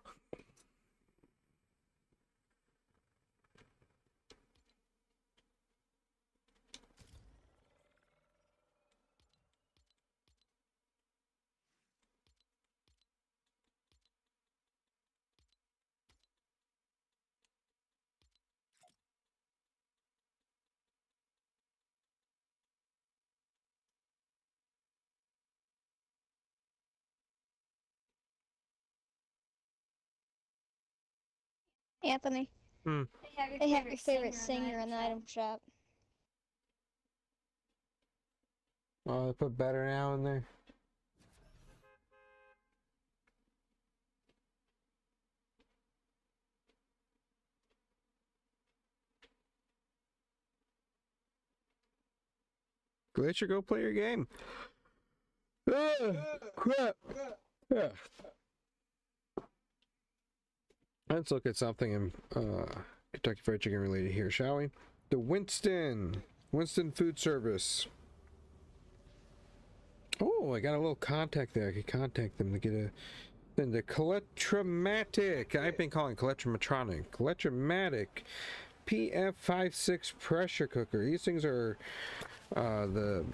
Anthony, Hmm. they have your favorite singer in the item shop. Oh, they put Better Now in there. Glacier, go play your game. Ah, crap. Yeah. Let's look at something in Kentucky Fried Chicken related here, shall we? The Winston Food Service. Oh, I got a little contact there. I could contact them to get a. Then the Coletromatic. I've been calling Coletromatronic. Coletromatic PF56 pressure cooker. These things are the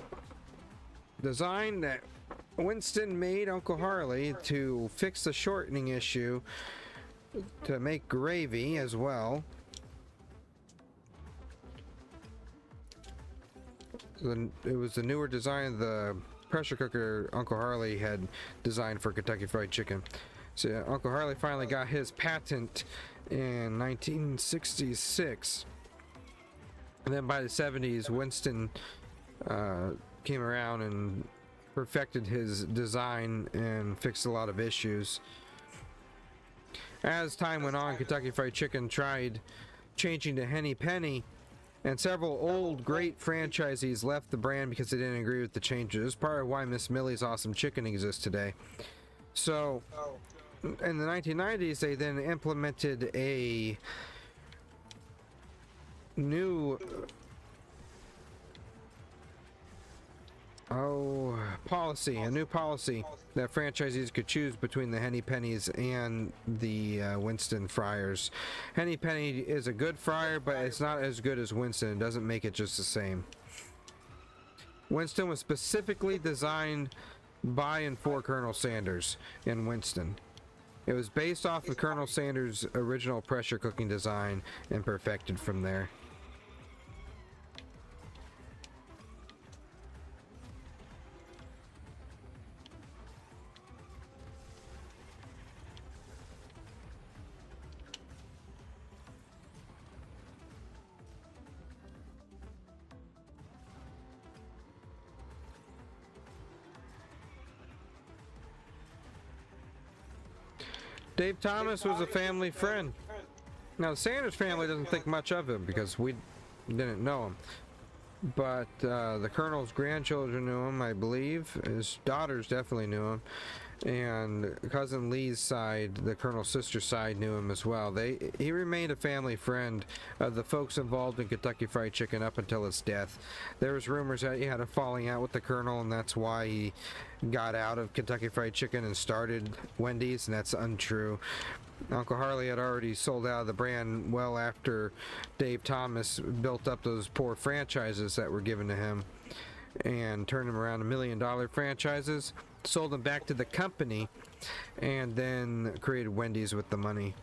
design that Winston made Uncle Harley to fix the shortening issue, to make gravy as well. It was the newer design of the pressure cooker Uncle Harley had designed for Kentucky Fried Chicken. So Uncle Harley finally got his patent in 1966. And then by the 70s, Winston came around and perfected his design and fixed a lot of issues. As time went on, Kentucky Fried Chicken tried changing to Henny Penny, and several old great franchisees left the brand because they didn't agree with the changes. This is part of why Miss Millie's Awesome Chicken exists today. So in the 1990s, they then implemented a new a new policy that franchisees could choose between the Henny Pennies and the Winston fryers. Henny Penny is a good fryer, but it's not as good as Winston. It doesn't make it just the same. Winston was specifically designed by and for Colonel Sanders in Winston. It was based off of Colonel Sanders' original pressure cooking design and perfected from there. Dave Thomas was a family friend. Now, the Sanders family doesn't think much of him because we didn't know him. But the Colonel's grandchildren knew him, I believe. His daughters definitely knew him. And cousin Lee's side, the Colonel's sister's side, knew him as well. He remained a family friend of the folks involved in Kentucky Fried Chicken up until his death. There was rumors that he had a falling out with the Colonel, and that's why he got out of Kentucky Fried Chicken and started Wendy's, and that's untrue. Uncle Harley had already sold out of the brand well after Dave Thomas built up those poor franchises that were given to him and turned them around to $1 million franchises. sold them back to the company, and then created Wendy's with the money.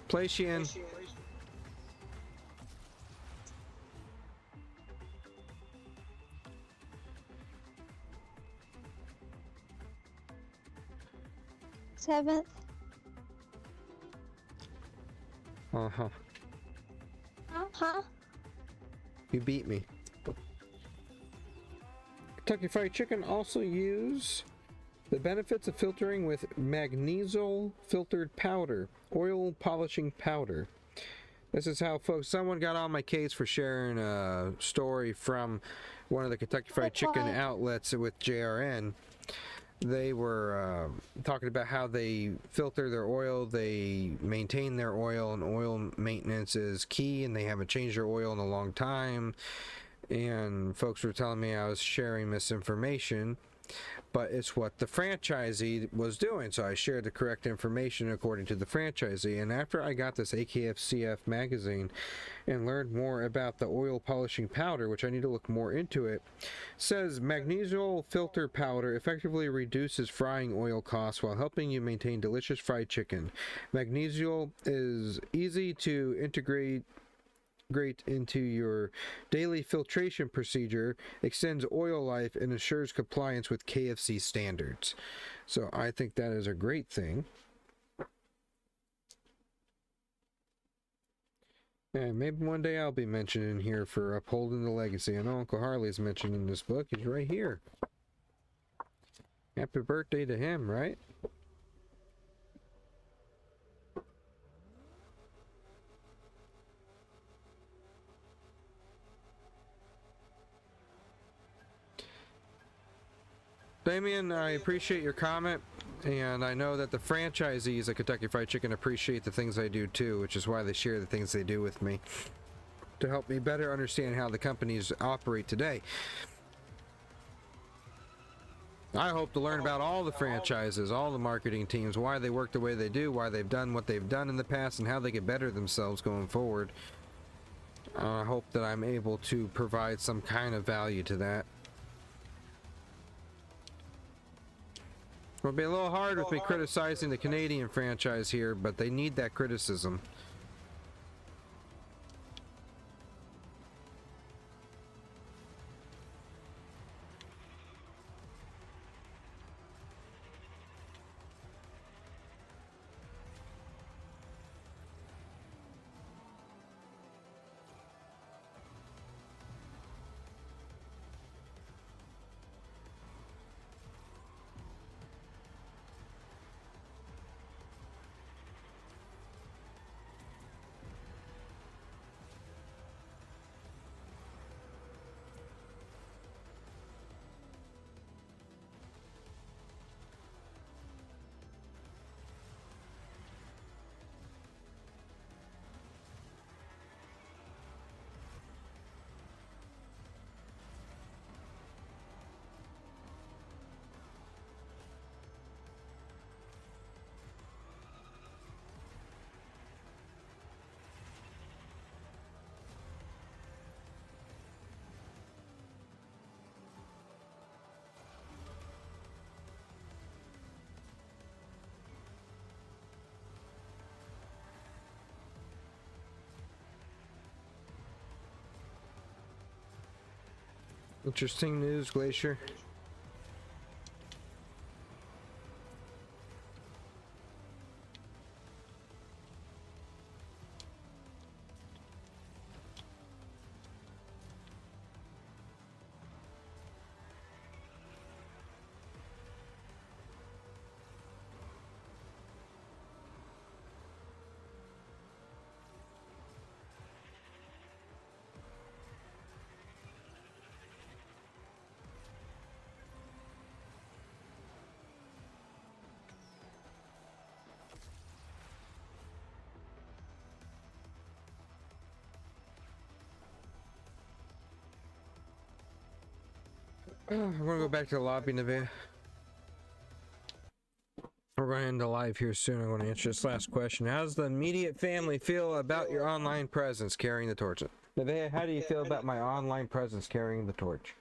Place you in. Seventh. Uh-huh. Huh? You beat me. Kentucky Fried Chicken also use the benefits of filtering with magnesial filtered powder, oil polishing powder. This is how, folks, someone got on my case for sharing a story from one of the Kentucky Fried Chicken outlets with JRN. They were talking about how they filter their oil, they maintain their oil, and oil maintenance is key, and they haven't changed their oil in a long time. And folks were telling me I was sharing misinformation, but it's what the franchisee was doing. So I shared the correct information according to the franchisee. And after I got this AKFCF magazine and learned more about the oil polishing powder, which I need to look more into it, says magnesial filter powder effectively reduces frying oil costs while helping you maintain delicious fried chicken. Magnesial is easy to integrate into your daily filtration procedure, extends oil life, and ensures compliance with KFC standards. So I think that is a great thing. And maybe one day I'll be mentioned in here for upholding the legacy. I know Uncle Harley's mentioned in this book. He's right here. Happy birthday to him, right? Damien, I appreciate your comment, and I know that the franchisees at Kentucky Fried Chicken appreciate the things I do too, which is why they share the things they do with me to help me better understand how the companies operate today. I hope to learn about all the franchises, all the marketing teams, why they work the way they do, why they've done what they've done in the past, and how they can better themselves going forward. I hope that I'm able to provide some kind of value to that. It'll be a little hard with me criticizing the Canadian franchise here, but they need that criticism. Interesting news, Glacier. I'm gonna go back to the lobby, Nevaeh. We're going to end the live here soon. I'm going to answer this last question. How does the immediate family feel about your online presence carrying the torch? Nevaeh, how do you feel about my online presence carrying the torch?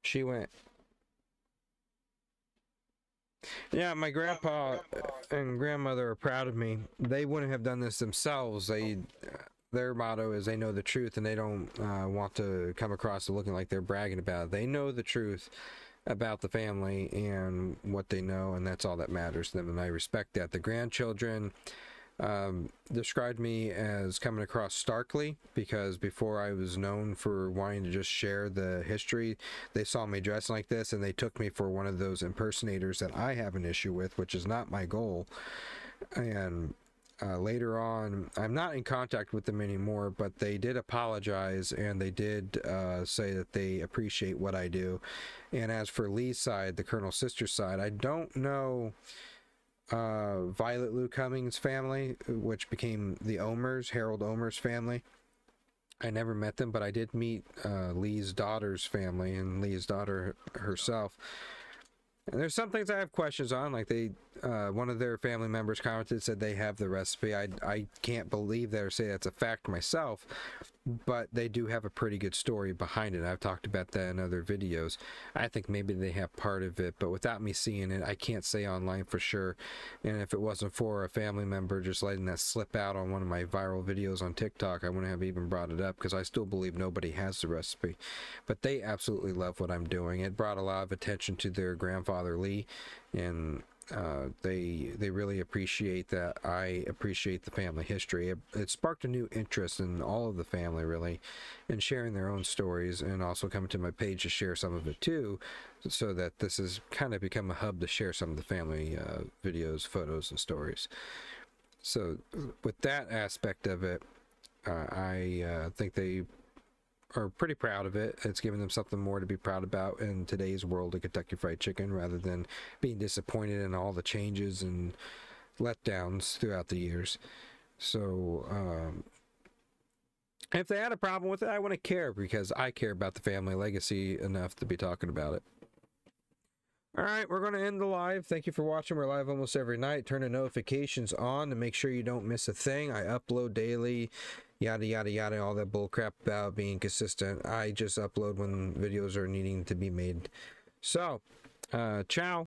She went. Yeah, my grandpa and grandmother are proud of me. They wouldn't have done this themselves. Their motto is they know the truth and they don't want to come across looking like they're bragging about it. They know the truth about the family and what they know, and that's all that matters to them, and I respect that. The grandchildren described me as coming across starkly, because before I was known for wanting to just share the history, they saw me dressing like this and they took me for one of those impersonators that I have an issue with, which is not my goal. And later on, I'm not in contact with them anymore, but they did apologize and they did say that they appreciate what I do. And as for Lee's side, the Colonel's sister's side, I don't know Violet Lou Cummings' family, which became the Omers, Harold Omer's family. I never met them, but I did meet Lee's daughter's family and Lee's daughter herself. And there's some things I have questions on, like one of their family members commented, said they have the recipe. I can't believe that or say that's a fact myself, but they do have a pretty good story behind it. I've talked about that in other videos. I think maybe they have part of it, but without me seeing it, I can't say online for sure. And if it wasn't for a family member just letting that slip out on one of my viral videos on TikTok, I wouldn't have even brought it up, because I still believe nobody has the recipe. But they absolutely love what I'm doing. It brought a lot of attention to their grandfather Lee, and they really appreciate that I appreciate the family history. It sparked a new interest in all of the family, really, in sharing their own stories, and also coming to my page to share some of it too, so that this has kind of become a hub to share some of the family videos, photos, and stories. So with that aspect of it, I think they are pretty proud of it. It's given them something more to be proud about in today's world of Kentucky Fried Chicken, rather than being disappointed in all the changes and letdowns throughout the years. So if they had a problem with it, I wouldn't care, because I care about the family legacy enough to be talking about it. All right, we're going to end the live. Thank you for watching. We're live almost every night. Turn the notifications on to make sure you don't miss a thing. I upload daily, yada, yada, yada, all that bull crap about being consistent. I just upload when videos are needing to be made. So, ciao.